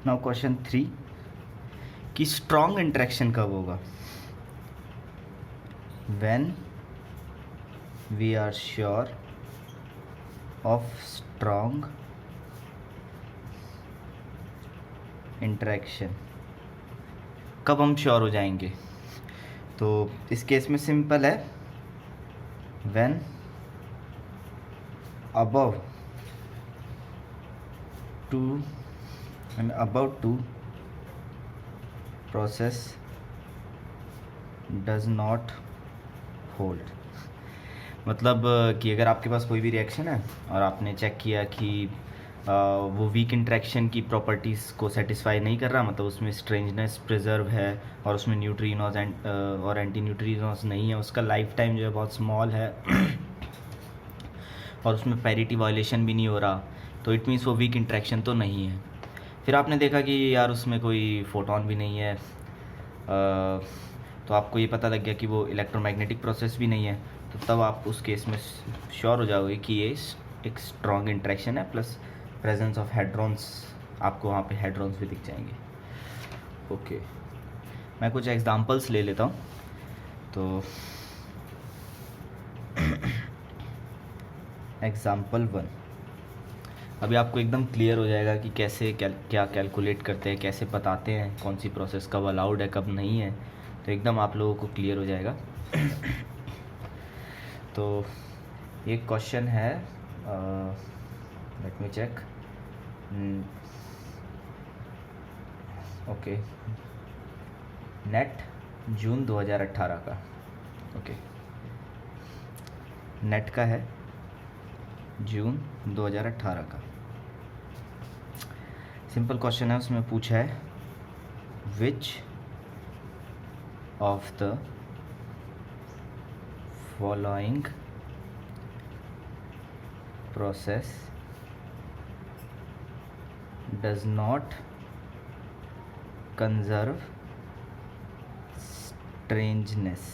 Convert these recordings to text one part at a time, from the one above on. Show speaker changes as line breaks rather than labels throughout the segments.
Now question 3 कि strong interaction कब होगा? When we are sure of strong interaction. कब हम श्योर हो जाएंगे? तो इस केस में सिंपल है, when above two process does not hold। मतलब कि अगर आपके पास कोई भी रिएक्शन है और आपने चेक किया कि वो वीक इंटरेक्शन की प्रॉपर्टीज़ को सेटिस्फाई नहीं कर रहा, मतलब उसमें स्ट्रेंजनेस प्रिजर्व है और उसमें न्यूट्रिनोज और एंटी न्यूट्रिनोज नहीं है, उसका लाइफ टाइम जो है बहुत स्मॉल है और उसमें पैरिटी वायलेशन भी नहीं हो रहा, तो इट मीन्स वो वीक इंटरेक्शन तो नहीं है। फिर आपने देखा कि यार उसमें कोई फोटोन भी नहीं है, तो आपको ये पता लग गया कि वो इलेक्ट्रोमैग्नेटिक प्रोसेस भी नहीं है, तो तब आप उस केस में श्योर हो जाओगे कि ये एक स्ट्रॉन्ग इंटरेक्शन है, प्लस प्रेजेंस ऑफ हेड्रॉन्स, आपको वहाँ पे हेड्रॉन्स भी दिख जाएंगे। ओके, मैं कुछ एग्जांपल्स ले लेता हूँ। तो एग्ज़ाम्पल 1, अभी आपको एकदम क्लियर हो जाएगा कि कैसे क्या कैलकुलेट करते हैं, कैसे बताते हैं कौन सी प्रोसेस कब अलाउड है कब नहीं है, तो एकदम आप लोगों को क्लियर हो जाएगा। तो एक क्वेश्चन है, let me check. Okay, net June 2018 का। ओके, नेट का है जून 2018 का। सिंपल क्वेश्चन है, उसमें पूछा है विच of the following process does not conserve strangeness.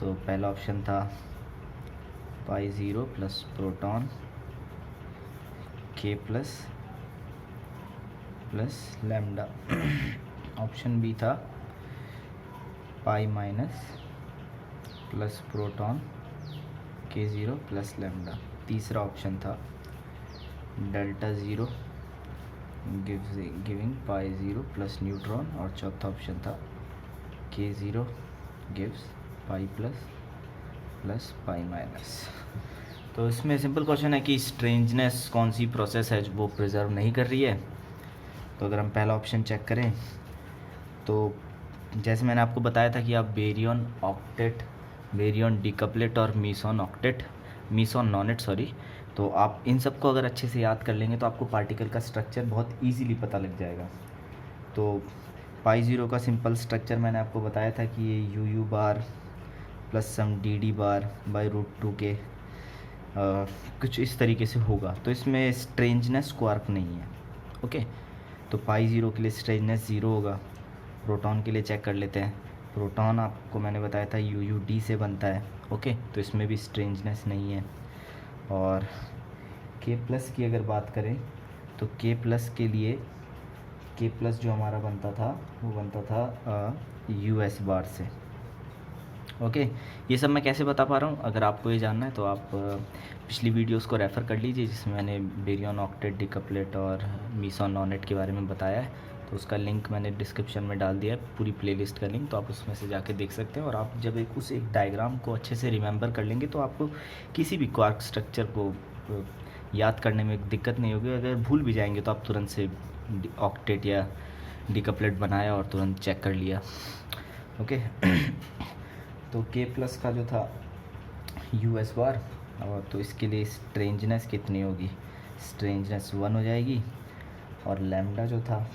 तो पहला ऑप्शन था पाई ज़ीरो प्लस प्रोटॉन के प्लस लैम्डा। ऑप्शन बी था पाई माइनस प्लस प्रोटॉन के ज़ीरो प्लस लैम्डा। तीसरा ऑप्शन था डेल्टा ज़ीरो गिविंग पाई ज़ीरो प्लस न्यूट्रॉन, और चौथा ऑप्शन था के ज़ीरो गिव्स पाई प्लस पाई माइनस। तो इसमें सिंपल क्वेश्चन है कि स्ट्रेंजनेस कौन सी प्रोसेस है जो वो प्रिजर्व नहीं कर रही है। तो अगर हम पहला ऑप्शन चेक करें, तो जैसे मैंने आपको बताया था कि आप बेरियन ऑक्टेट, बेरियन डिकपलेट और मीसॉन नॉनेट सॉरी, तो आप इन सब को अगर अच्छे से याद कर लेंगे तो आपको पार्टिकल का स्ट्रक्चर बहुत इजीली पता लग जाएगा। तो पाई ज़ीरो का सिंपल स्ट्रक्चर मैंने आपको बताया था कि ये U bar plus some D bar by √2 के कुछ इस तरीके से होगा। तो इसमें स्ट्रेंजनेस क्वार्क नहीं है। ओके, तो पाई ज़ीरो के लिए स्ट्रेंजनेस ज़ीरो होगा। प्रोटॉन के लिए चेक कर लेते हैं। प्रोटॉन आपको मैंने बताया था डी से बनता है। ओके, तो इसमें भी स्ट्रेंजनेस नहीं है। और के प्लस की अगर बात करें तो के प्लस के लिए के प्लस जो हमारा बनता था वो बनता था US बार से। ओके, ये सब मैं कैसे बता पा रहा हूँ, अगर आपको ये जानना है तो आप पिछली वीडियोस को रेफ़र कर लीजिए जिसमें मैंने बेरियन ऑक्टेट डिकपलेट और मीसॉन नॉनेट के बारे में बताया है। तो उसका लिंक मैंने डिस्क्रिप्शन में डाल दिया है, पूरी प्लेलिस्ट का लिंक, तो आप उसमें से जाके देख सकते हैं। और आप जब एक डायग्राम को अच्छे से रिमेंबर कर लेंगे तो आपको किसी भी क्वार्क स्ट्रक्चर को याद करने में दिक्कत नहीं होगी। अगर भूल भी जाएंगे तो आप तुरंत से ऑक्टेट या डिकपलेट बनाया और तुरंत चेक कर लिया। ओके, तो के प्लस का जो था US बार, और तो इसके लिए स्ट्रेंजनेस कितनी होगी, स्ट्रेंजनेस 1 हो जाएगी। और लैम्डा जो था,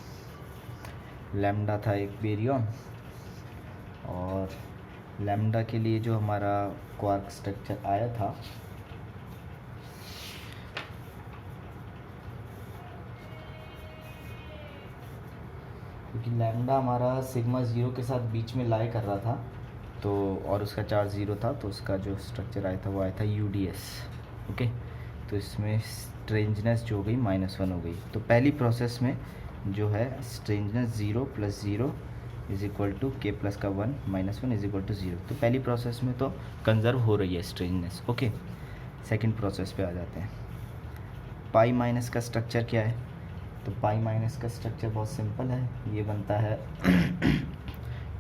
लैम्डा था एक बेरियन, और लैम्डा के लिए जो हमारा क्वार्क स्ट्रक्चर आया था क्योंकि लैम्डा हमारा सिग्मा ज़ीरो के साथ बीच में लाई कर रहा था, तो और उसका चार्ज ज़ीरो था, तो उसका जो स्ट्रक्चर आया था वो आया था UDS। ओके, तो इसमें स्ट्रेंजनेस जो हो गई -1 हो गई। तो पहली प्रोसेस में जो है स्ट्रेंजनेस 0 + 0 इज इक्वल टू के प्लस का 1 -1 इज इक्वल टू 0। तो पहली प्रोसेस में तो कंजर्व हो रही है स्ट्रेंजनेस। ओके, सेकंड प्रोसेस पे आ जाते हैं। पाई माइनस का स्ट्रक्चर क्या है? तो पाई माइनस का स्ट्रक्चर बहुत सिंपल है, ये बनता है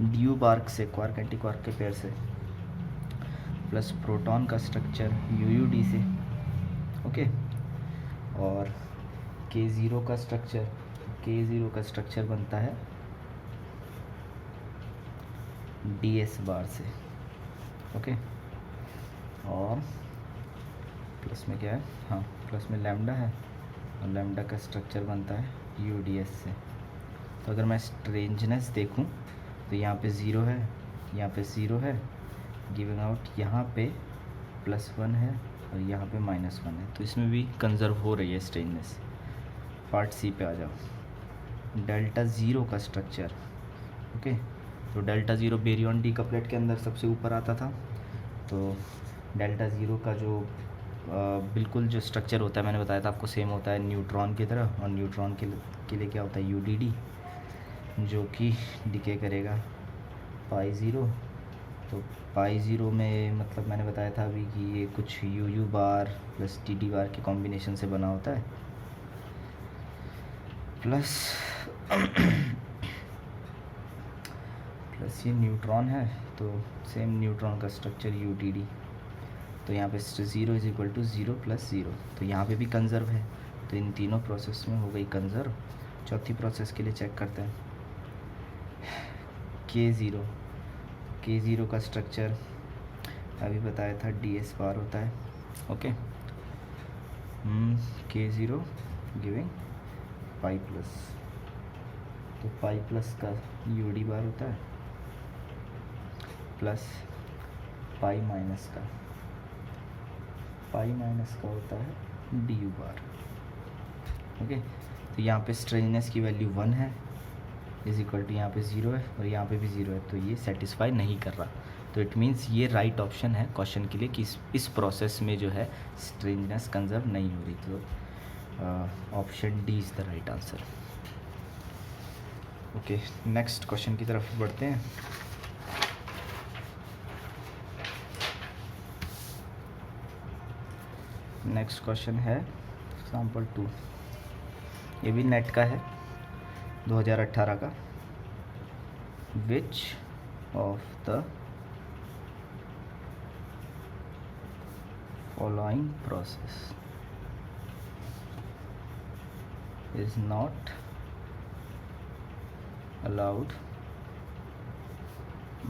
ड्यू बार्क से क्वार्क एंटी क्वार्क के पेयर से प्लस प्रोटॉन का स्ट्रक्चर यूयूडी से। ओके, और K0 का स्ट्रक्चर बनता है DS बार से। ओके, और प्लस में क्या है? हाँ, प्लस में लैम्डा है और लैम्डा का स्ट्रक्चर बनता है UDS से। तो अगर मैं स्ट्रेंजनेस देखूं तो यहाँ पे 0 है, यहाँ पे 0 है, गिविंग आउट यहाँ पे +1 है और यहाँ पे -1 है। तो इसमें भी कंजर्व हो रही है स्ट्रेंजनेस। पार्ट सी पे आ जाओ। डेल्टा 0 का स्ट्रक्चर। ओके, तो डेल्टा 0 बेरियन डीकप्लेट के अंदर सबसे ऊपर आता था। तो डेल्टा 0 का जो बिल्कुल जो स्ट्रक्चर होता है मैंने बताया था आपको, सेम होता है न्यूट्रॉन की तरह। और न्यूट्रॉन के लिए क्या होता है? UDD, जो कि डिके करेगा पाई 0। तो पाई 0 में मतलब मैंने बताया था अभी कि ये कुछ UU बार प्लस TD बार के कॉम्बिनेशन से बना होता है, प्लस ये न्यूट्रॉन है। तो सेम न्यूट्रॉन का स्ट्रक्चर UDD। तो यहाँ पे 0 इज इक्वल टू 0 + 0। तो यहाँ पे भी कंजर्व है। तो इन तीनों प्रोसेस में हो गई कंजर्व। चौथी प्रोसेस के लिए चेक करते हैं। K0 का स्ट्रक्चर अभी बताया था DS बार होता है। Okay, K0 giving pi plus. तो पाई प्लस का UD बार होता है प्लस पाई माइनस का होता है DU बार। ओके, तो यहाँ पे स्ट्रेंजनेस की वैल्यू 1 है इज इक्वल टू यहाँ पे 0 है और यहाँ पे भी 0 है। तो ये सेटिस्फाई नहीं कर रहा। तो इट मीन्स ये राइट ऑप्शन है क्वेश्चन के लिए कि इस प्रोसेस में जो है स्ट्रेंजनेस कंजर्व नहीं हो रही। तो option D is the right answer. Okay, next question की तरफ बढ़ते हैं। नेक्स्ट क्वेश्चन है एग्जाम्पल 2। ये भी नेट का है, 2018 का। Which of the following process is not allowed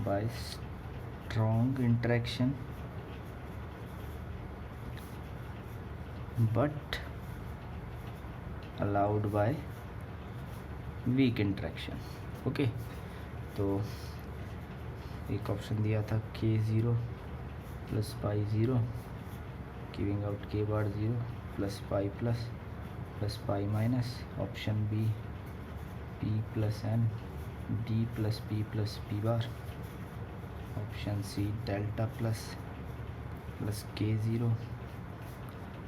by strong interaction but allowed by weak interaction? Okay, तो एक ऑप्शन दिया था K0 + pi 0 giving out K bar 0 + pi plus pi minus. Option B P + N D + P + P bar. Option C delta plus K0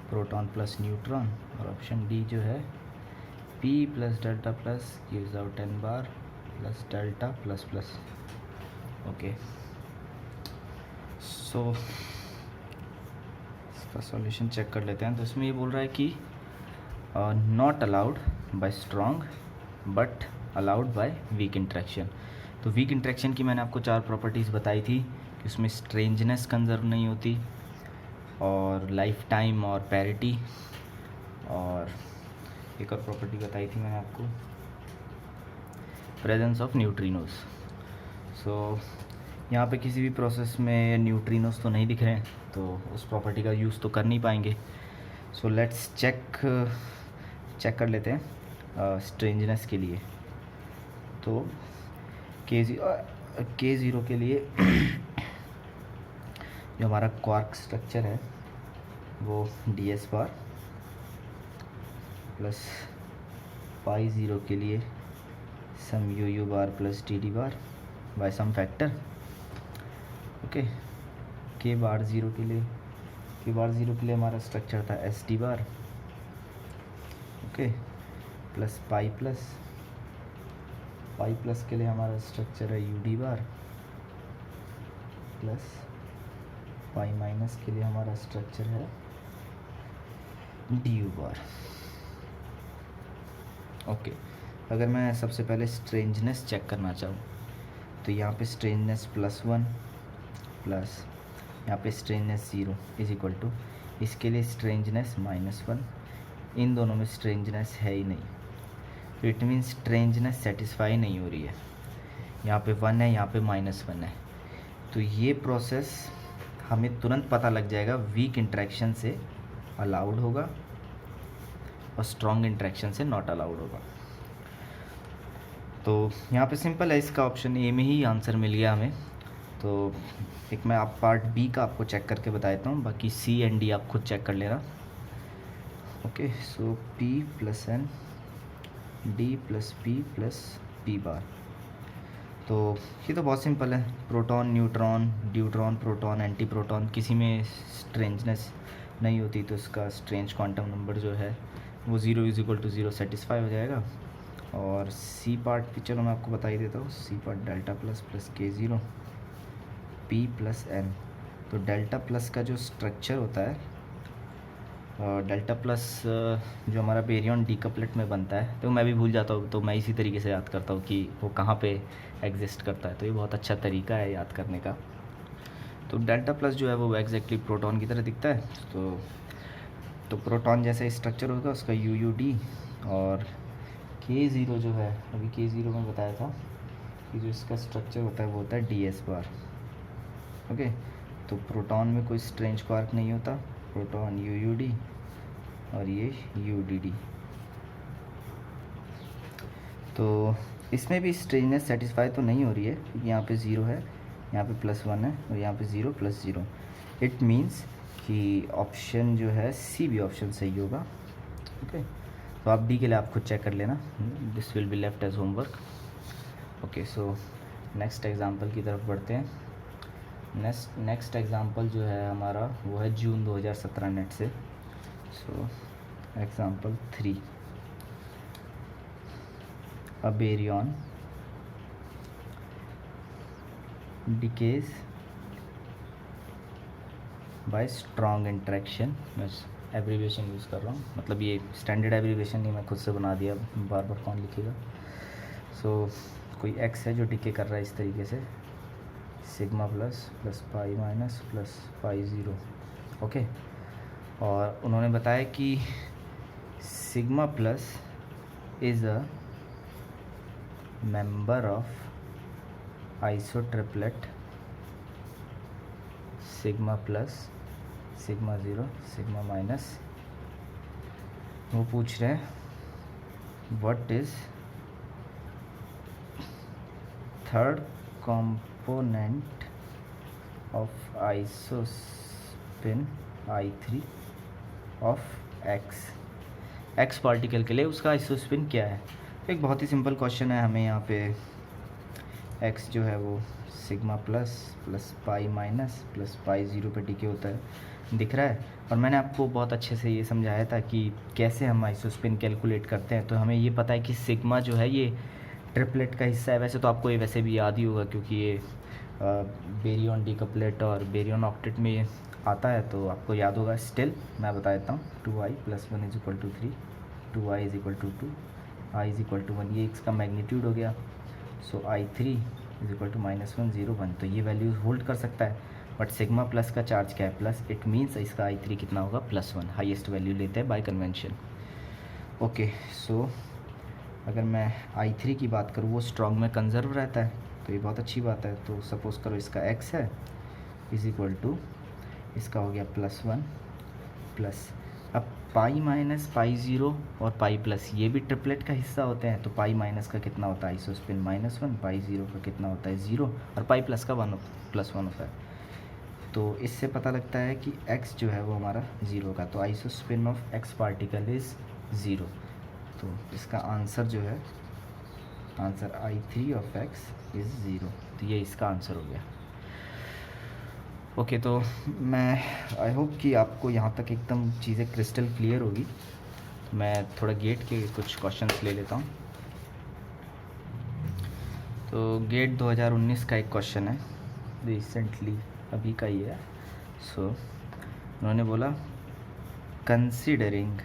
proton plus neutron. और option D जो है P + delta plus gives out N bar plus delta plus. Okay, so इसका solution check कर लेते हैं। तो इसमें ये बोल रहा है कि not allowed by strong but allowed by weak interaction. तो वीक इंट्रैक्शन की मैंने आपको 4 प्रॉपर्टीज़ बताई थी कि उसमें स्ट्रेंजनेस कंजर्व नहीं होती, और लाइफ टाइम और पैरिटी, और एक और प्रॉपर्टी बताई थी मैंने आपको, प्रेजेंस ऑफ न्यूट्रिनोज। सो यहाँ पे किसी भी प्रोसेस में न्यूट्रिनोज तो नहीं दिख रहे हैं, तो उस प्रॉपर्टी का यूज़ तो कर नहीं पाएंगे। सो लेट्स चेक कर लेते हैं स्ट्रेंजनेस के लिए। तो K0 के लिए जो हमारा क्वार्क स्ट्रक्चर है वो DS बार प्लस पाई 0 के लिए some UU bar plus TD bar by some factor. Okay, K bar 0 के लिए हमारा स्ट्रक्चर था SD bar okay, plus pi plus के लिए हमारा स्ट्रक्चर है U D bar, plus pi minus के लिए हमारा स्ट्रक्चर है डी यू बार। ओके, अगर मैं सबसे पहले स्ट्रेंजनेस चेक करना चाहूँ तो यहाँ पे स्ट्रेंजनेस +1 प्लस यहाँ पे स्ट्रेंजनेस 0 इज इक्वल टू, इसके लिए स्ट्रेंजनेस -1, इन दोनों में स्ट्रेंजनेस है ही नहीं, तो इट मीन्स स्ट्रेंजनेस सेटिस्फाई नहीं हो रही है। यहाँ पे 1 है, यहाँ पे -1 है, तो ये प्रोसेस हमें तुरंत पता लग जाएगा वीक इंटरेक्शन से अलाउड होगा और स्ट्रॉन्ग इंटरेक्शन से नॉट अलाउड होगा। तो यहाँ पे सिंपल है, इसका ऑप्शन ए में ही आंसर मिल गया हमें। तो एक मैं आप पार्ट बी का आपको चेक करके बता देता हूँ, बाकी सी एंड डी आप खुद चेक कर लेना। ओके, सो P + N D + P + P बार। तो ये तो बहुत सिंपल है, proton neutron deuteron proton anti proton, किसी में स्ट्रेंजनेस नहीं होती तो इसका स्ट्रेंज क्वांटम नंबर जो है वो 0 = 0 सेटिस्फाई हो जाएगा। और सी पार्ट भी चलो मैं आपको बता ही देता हूँ, C part delta plus K0 P + N। तो डेल्टा प्लस का जो स्ट्रक्चर होता है, डेल्टा प्लस जो हमारा बेरियन डीकपलेट में बनता है, तो मैं भी भूल जाता हूँ, तो मैं इसी तरीके से याद करता हूँ कि वो कहाँ पे एग्जिस्ट करता है, तो ये बहुत अच्छा तरीका है याद करने का। तो डेल्टा प्लस जो है वो एग्जैक्टली प्रोटॉन की तरह दिखता है, तो प्रोटॉन जैसा स्ट्रक्चर होगा उसका UUD, और K0 जो है, अभी K0 में बताया था कि जो इसका स्ट्रक्चर होता है वो होता है DS बार। ओके, तो प्रोटॉन में कोई स्ट्रेंज क्वार्क नहीं होता, प्रोटॉन UUD और ये UDD। तो इसमें भी स्ट्रेंजनेस सेटिस्फाई तो नहीं हो रही है, क्योंकि यहाँ पे 0 है, यहाँ पे +1 है और यहाँ पे 0 + 0। इट मीन्स कि ऑप्शन जो है सी भी ऑप्शन सही होगा। ओके, तो आप डी के लिए आप खुद चेक कर लेना, this will be left as homework. Okay, so next example की तरफ बढ़ते हैं। नेक्स्ट एग्जांपल जो है हमारा वो है जून 2017 नेट से। So example 3, a baryon decays by strong interaction, मैं एब्रीविएशन यूज़ कर रहा हूँ, मतलब ये स्टैंडर्ड एब्रीविएशन नहीं, मैं खुद से बना दिया, बार बार कौन लिखेगा। सो कोई x है जो डिके कर रहा है इस तरीके से, sigma + pi minus pi 0। Okay, और उन्होंने बताया कि sigma plus is a member of isotriplet sigma plus sigma 0 sigma minus. वो पूछ रहे हैं what is third component of isospin I3 of X particle के लिए उसका आइसोस्पिन क्या है। एक बहुत ही सिंपल क्वेश्चन है, हमें यहाँ पे x जो है वो sigma plus pi minus pi 0 पे टिके होता है दिख रहा है, और मैंने आपको बहुत अच्छे से ये समझाया था कि कैसे हम आइसोस्पिन कैलकुलेट करते हैं। तो हमें ये पता है कि सिग्मा जो है ये ट्रिपलेट का हिस्सा है, वैसे तो आपको ये वैसे भी याद ही होगा क्योंकि ये बेरियन डीकपलेट और बेरियन ऑक्टेट में आता है, तो आपको याद होगा। स्टिल मैं बता देता हूँ, 2i + 1 = 3, 2i = 2, i = 1, ये इसका मैग्नीट्यूड हो गया। सो I3 = -1 0 1, तो ये वैल्यूज होल्ड कर सकता है, बट सिग्मा प्लस का चार्ज क्या है प्लस, इट मीन्स इसका I3 कितना होगा +1, हाईएस्ट वैल्यू लेते हैं बाय कन्वेंशन। ओके, सो अगर मैं I3 की बात करूँ वो स्ट्रॉन्ग में कंजर्व रहता है, तो ये बहुत अच्छी बात है। तो सपोज़ करो इसका x है = इसका हो गया +1 प्लस, अब पाई माइनस पाई 0 और पाई प्लस ये भी ट्रिपलेट का हिस्सा होते हैं, तो पाई माइनस का कितना होता है आइसोस्पिन -1, पाई 0 का कितना होता है 0 और पाई प्लस का +1 होता है। तो इससे पता लगता है कि x जो है वो हमारा 0 का, तो isospin of x particle is 0। तो इसका आंसर जो है, answer I3 of x is 0, तो ये इसका आंसर हो गया। ओके, तो मैं आई होप कि आपको यहाँ तक एकदम चीज़ें क्रिस्टल क्लियर होगी। मैं थोड़ा गेट के कुछ क्वेश्चंस ले लेता हूँ। तो गेट 2019 का एक क्वेश्चन है, रिसेंटली अभी का ही है। सो उन्होंने बोला considering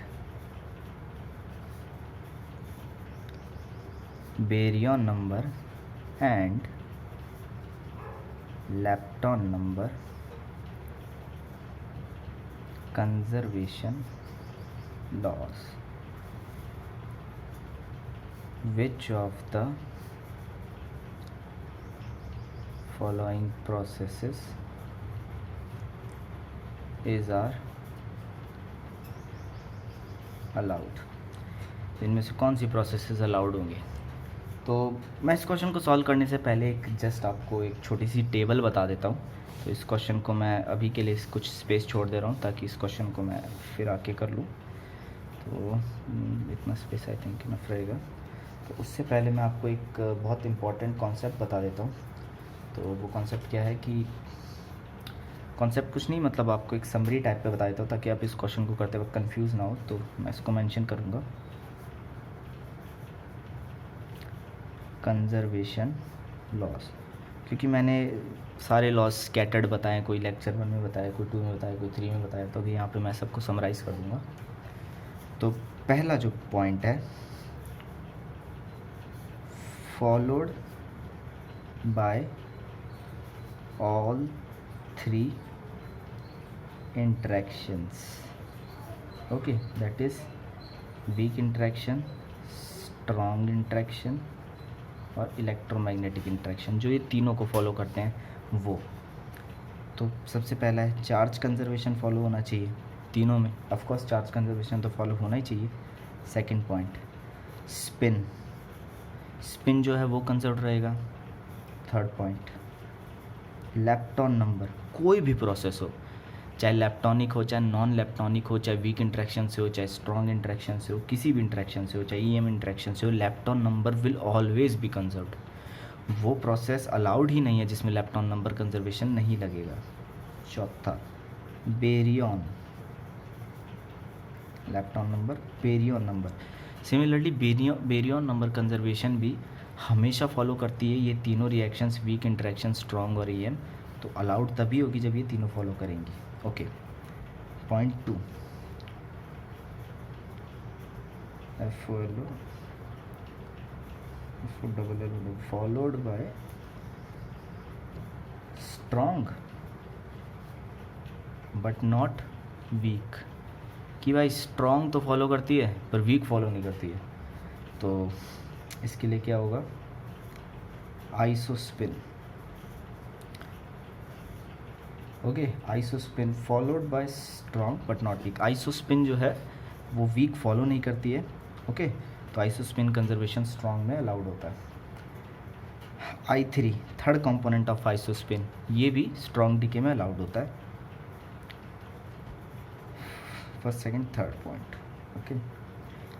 baryon number and lepton number conservation laws, which of the following processes are allowed? इनमें से कौन सी प्रोसेसेस अलाउड होंगे? तो मैं इस क्वेश्चन को सॉल्व करने से पहले एक जस्ट आपको एक छोटी सी टेबल बता देता हूँ। तो इस क्वेश्चन को मैं अभी के लिए कुछ स्पेस छोड़ दे रहा हूँ ताकि इस क्वेश्चन को मैं फिर आके कर लूँ। तो इतना स्पेस आई थिंक इनफ रहेगा। तो उससे पहले मैं आपको एक बहुत इम्पॉर्टेंट कॉन्सेप्ट बता देता हूँ। तो वो कॉन्सेप्ट क्या है कि कॉन्सेप्ट कुछ नहीं, मतलब आपको एक समरी टाइप पे बता देता हूँ ताकि आप इस क्वेश्चन को करते वक्त कंफ्यूज ना हो। तो मैं इसको मेंशन करूँगा, कंजर्वेशन लॉस, क्योंकि मैंने सारे लॉस स्कैटर्ड बताए, कोई लेक्चर 1 में बताया, कोई 2 में बताया, कोई 3 में बताया। तो अभी यहाँ पे मैं सबको समराइज़ कर दूँगा। तो पहला जो पॉइंट है, followed by all 3 interactions, okay, that is week interaction, strong interaction और इलेक्ट्रोमैग्नेटिक इंटरेक्शन। जो ये तीनों को फॉलो करते हैं वो। तो सबसे पहला है चार्ज कंजर्वेशन फॉलो होना चाहिए तीनों में, ऑफ कोर्स चार्ज कंजर्वेशन तो फॉलो होना ही चाहिए। सेकंड पॉइंट, स्पिन, स्पिन जो है वो कंजर्व रहेगा। थर्ड पॉइंट, लैप्टॉन नंबर, कोई भी प्रोसेस हो, चाहे लैप्टॉनिक हो, चाहे नॉन लैप्टॉनिक हो, चाहे वीक इंटरेक्शन से हो, चाहे स्ट्रॉन्ग इंटरेक्शन से हो, किसी भी इंटरेक्शन से हो, चाहे ईएम इंटरेक्शन से हो, lepton number will always be conserved. वो प्रोसेस अलाउड ही नहीं है जिसमें लैप्टॉन नंबर कंजर्वेशन नहीं लगेगा। चौथा, baryon, lepton number, baryon number. Similarly baryon number conservation भी हमेशा फॉलो करती है ये तीनों रिएक्शंस, वीक इंटरेक्शन, स्ट्रॉन्ग और ईएम। तो अलाउड तभी होगी जब ये तीनों फॉलो करेंगी। Okay, point 2, followed by strong but not weak, कि भाई स्ट्रॉन्ग तो फॉलो करती है पर वीक फॉलो नहीं करती है। तो इसके लिए क्या होगा, isospin, okay, isospin followed by strong but not weak. Isospin जो है वो वीक फॉलो नहीं करती है, ओके। तो आइसोस्पिन कंजर्वेशन स्ट्रॉन्ग में अलाउड होता है। I3, third component of isospin, ये भी स्ट्रॉन्ग डीके में अलाउड होता है। First, second, third point, okay.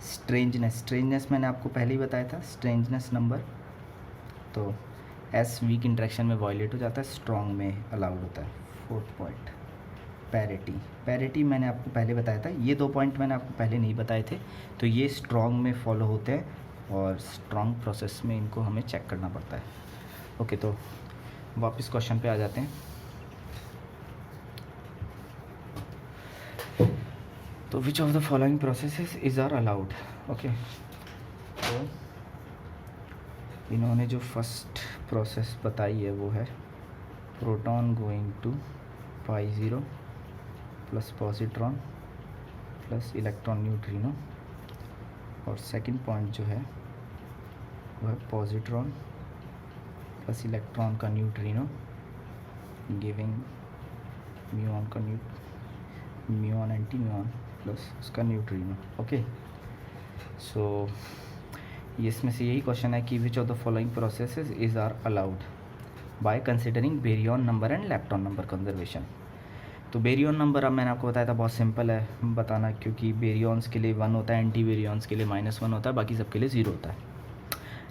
Strangeness, strangeness मैंने आपको पहले ही बताया था, स्ट्रेंजनेस नंबर तो एस वीक इंटरेक्शन में वायलेट हो जाता है, स्ट्रॉन्ग में अलाउड होता है। फोर्थ पॉइंट, पैरिटी, पैरिटी मैंने आपको पहले बताया था, ये 2 पॉइंट मैंने आपको पहले नहीं बताए थे। तो ये स्ट्रॉन्ग में फॉलो होते हैं और स्ट्रॉन्ग प्रोसेस में इनको हमें चेक करना पड़ता है। ओके, तो वापस क्वेश्चन पे आ जाते हैं। तो which of the following processes is are allowed, okay. तो इन्होंने जो फर्स्ट प्रोसेस बताई है वो है proton going to pi 0 plus positron plus electron neutrino, और सेकंड पॉइंट जो है वह पॉजिट्रॉन प्लस इलेक्ट्रॉन का न्यूट्रिनो गिविंग म्यूऑन का म्यूऑन एंटी म्यूऑन प्लस उसका न्यूट्रिनो, ओके। सो इसमें से यही क्वेश्चन है कि which of the following processes is are allowed by considering baryon number and lepton number conservation. तो बेरियन नंबर अब मैंने आपको बताया था बहुत सिंपल है बताना, क्योंकि बेरियंस के लिए 1 होता है, एंटी बेरियंस के लिए -1 होता है, बाकी सबके लिए 0 होता है।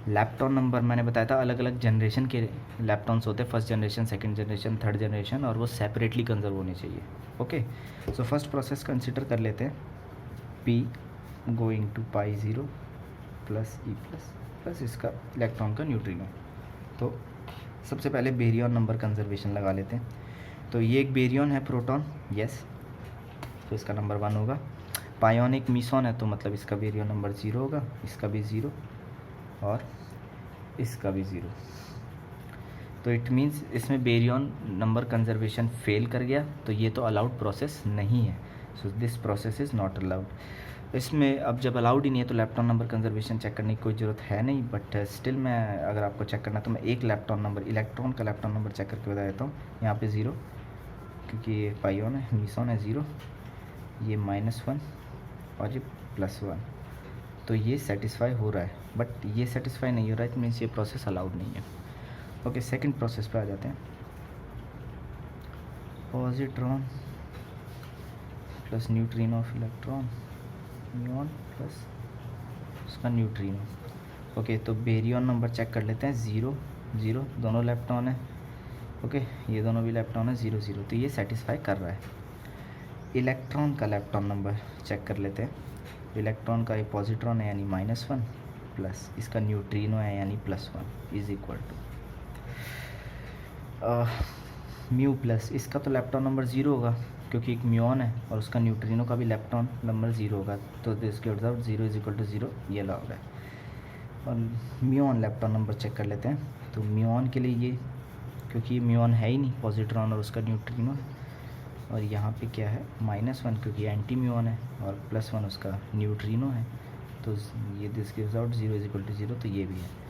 लैप्टॉन नंबर मैंने बताया था अलग अलग जनरेशन के लैप्टॉन्स होते हैं, first generation, second generation, third generation, और वो सेपरेटली कंजर्व होने चाहिए, okay. So first process consider कर लेते हैं, P going to pi zero plus E plus इसका इलेक्ट्रॉन का न्यूट्रिनो। तो सबसे पहले बेरियन नंबर कंजर्वेशन लगा लेते हैं। तो ये एक बेरियन है प्रोटॉन, यस, तो इसका नंबर 1 होगा। पायोन एक मीसॉन है, तो मतलब इसका बेरियन नंबर 0 होगा, इसका भी 0 और इसका भी 0। तो इट मीन्स इसमें बेरियन नंबर कंजर्वेशन फेल कर गया, तो ये तो अलाउड प्रोसेस नहीं है। So this process is not allowed. इसमें अब जब अलाउड ही नहीं है तो लैप्टॉन नंबर कंजर्वेशन चेक करने की कोई ज़रूरत है नहीं, बट स्टिल मैं अगर आपको चेक करना तो मैं एक लैप्टॉन नंबर, इलेक्ट्रॉन का लैप्टॉन नंबर चेक करके बता देता हूँ। यहाँ पे 0 क्योंकि ये पाइयोन है, मीसॉन है 0, ये -1 और ये +1, तो ये सेटिस्फाई हो रहा है, बट ये सेटिस्फाई नहीं हो रहा है, इट मीन्स ये प्रोसेस अलाउड नहीं है। ओके, सेकंड प्रोसेस पे आ जाते हैं। Positron plus neutrino of electron, muon plus उसका न्यूट्रिनो। ओके, तो बेरियन नंबर चेक कर लेते हैं, 0 0, दोनों लैप्टॉन है। ओके, ये दोनों भी लैप्टॉन है 0 0, तो ये सेटिस्फाई कर रहा है। इलेक्ट्रॉन का लैप्टॉन नंबर चेक कर लेते हैं। इलेक्ट्रॉन का ये पॉजिट्रॉन है यानी -1 प्लस इसका न्यूट्रिनो है यानी +1 is equal to mu plus इसका तो लैप्टॉन नंबर 0 होगा क्योंकि एक म्यूऑन है, और उसका न्यूट्रिनो का भी लैप्टॉन नंबर 0 होगा, तो दिस गिव्स आउट 0 = 0, ये ला होगा। और म्यूऑन लैप्टॉन नंबर चेक कर लेते हैं। तो म्यूऑन के लिए ये, क्योंकि ये म्यूऑन है ही नहीं, पॉजिट्रॉन और उसका न्यूट्रिनो, और यहाँ पे क्या है -1 क्योंकि एंटी म्यूऑन है, और +1 उसका न्यूट्रिनो है, तो ये दिस गिव्स आउट 0 = 0, तो ये भी है।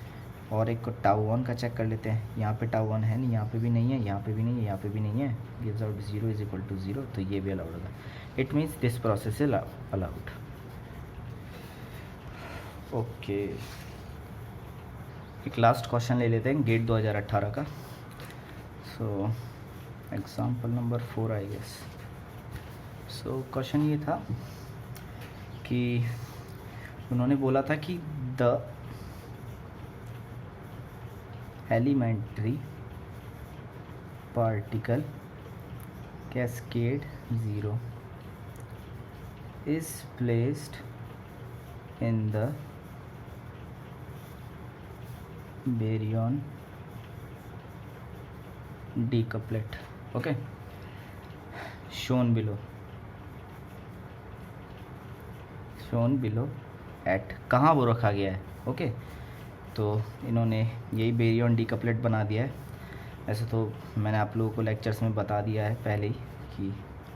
और एक को τ1 का चेक कर लेते हैं। यहाँ पे τ1 है नहीं, यहाँ पे भी नहीं है, यहाँ पे भी नहीं है, यहाँ पे भी नहीं है, गिव्स आउट 0 = 0, तो ये भी अलाउड होगा। It means this process is allowed. Okay, एक लास्ट क्वेश्चन ले लेते हैं गेट 2018 का। So example number 4 I guess. So question ये था कि उन्होंने बोला था कि the elementary particle cascade 0 is placed in the baryon decouplet, okay, shown below at, कहाँ वो रखा गया है, ओके। तो इन्होंने यही बेरियन डीकपलेट बना दिया है। ऐसे तो मैंने आप लोगों को लेक्चर्स में बता दिया है पहले ही कि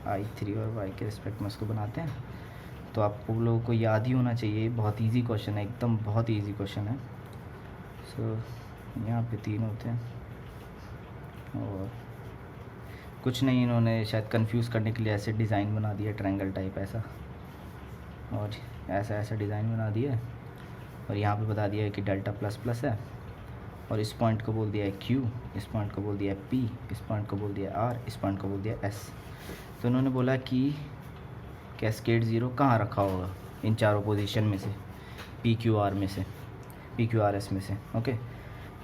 I3 और Y के रिस्पेक्ट में उसको बनाते हैं, तो आप लोगों को याद ही होना चाहिए। बहुत इजी क्वेश्चन है, एकदम बहुत इजी क्वेश्चन है। सो यहाँ पे 3 होते हैं और कुछ नहीं, इन्होंने शायद कंफ्यूज करने के लिए ऐसे डिज़ाइन बना दिया, ट्रायंगल टाइप ऐसा, और ऐसा डिज़ाइन बना दिया है, और यहाँ पे बता दिया है कि डेल्टा ++ है, और इस पॉइंट को बोल दिया है Q, इस पॉइंट को बोल दिया है P, इस पॉइंट को बोल दिया है R, इस पॉइंट को बोल दिया है S। तो उन्होंने बोला कि कैस्केड 0 कहाँ रखा होगा इन चारों पोजीशन में से, PQR में से, PQRS में से, ओके।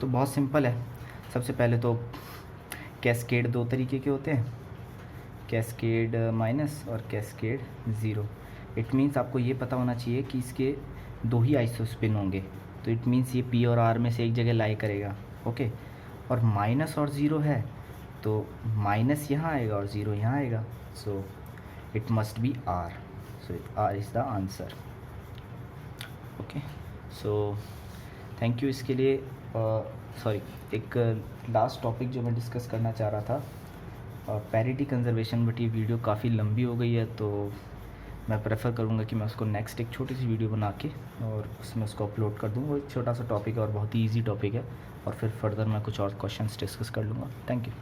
तो बहुत सिंपल है। सबसे पहले तो कैस्केड 2 तरीके के होते हैं, कैस्केड माइनस और कैस्केड 0। इट मीन्स आपको ये पता होना चाहिए कि इसके 2 ही आइसोस्पिन होंगे, तो इट मीन्स ये P और R में से एक जगह लाई करेगा, ओके। और माइनस और 0 है तो माइनस यहाँ आएगा और 0 यहाँ आएगा, so it must be R, so R is the answer, okay. So thank you इसके लिए। सॉरी, एक लास्ट टॉपिक जो मैं डिस्कस करना चाह रहा था, पैरिटी कंजर्वेशन, बट ये वीडियो काफ़ी लंबी हो गई है, तो मैं प्रेफर करूँगा कि मैं उसको नेक्स्ट एक छोटी सी वीडियो बना के और उसमें उसको अपलोड कर दूँ। वो एक छोटा सा टॉपिक है और बहुत ही ईजी टॉपिक है, और फिर फर्दर मैं कुछ और क्वेश्चंस डिस्कस कर लूँगा। Thank you.